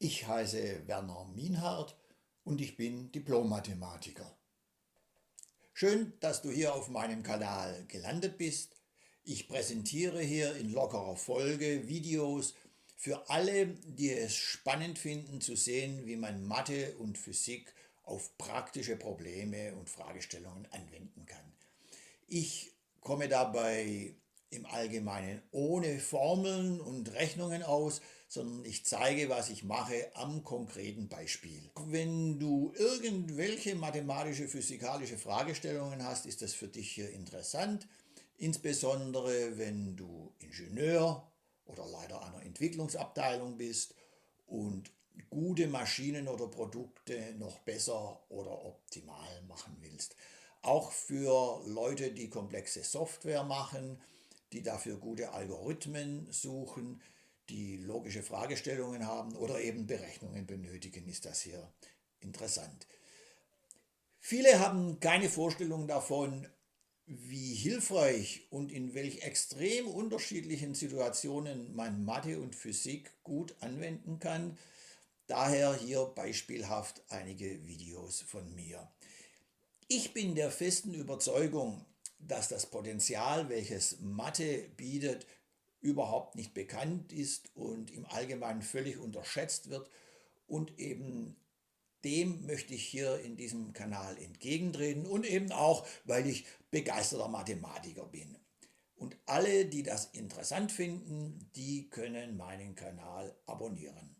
Ich heiße Werner Mienhardt und ich bin Diplom-Mathematiker. Schön, dass du hier auf meinem Kanal gelandet bist. Ich präsentiere hier in lockerer Folge Videos für alle, die es spannend finden zu sehen, wie man Mathe und Physik auf praktische Probleme und Fragestellungen anwenden kann. Ich komme dabei im Allgemeinen ohne Formeln und Rechnungen aus, sondern ich zeige, was ich mache am konkreten Beispiel. Wenn du irgendwelche mathematische, physikalische Fragestellungen hast, ist das für dich hier interessant, insbesondere wenn du Ingenieur oder Leiter einer Entwicklungsabteilung bist und gute Maschinen oder Produkte noch besser oder optimal machen willst. Auch für Leute, die komplexe Software machen, die dafür gute Algorithmen suchen, die logische Fragestellungen haben oder eben Berechnungen benötigen, ist das hier interessant. Viele haben keine Vorstellung davon, wie hilfreich und in welch extrem unterschiedlichen Situationen man Mathe und Physik gut anwenden kann. Daher hier beispielhaft einige Videos von mir. Ich bin der festen Überzeugung, dass das Potenzial, welches Mathe bietet, überhaupt nicht bekannt ist und im Allgemeinen völlig unterschätzt wird, und eben dem möchte ich hier in diesem Kanal entgegentreten und eben auch, weil ich begeisterter Mathematiker bin. Und alle, die das interessant finden, die können meinen Kanal abonnieren.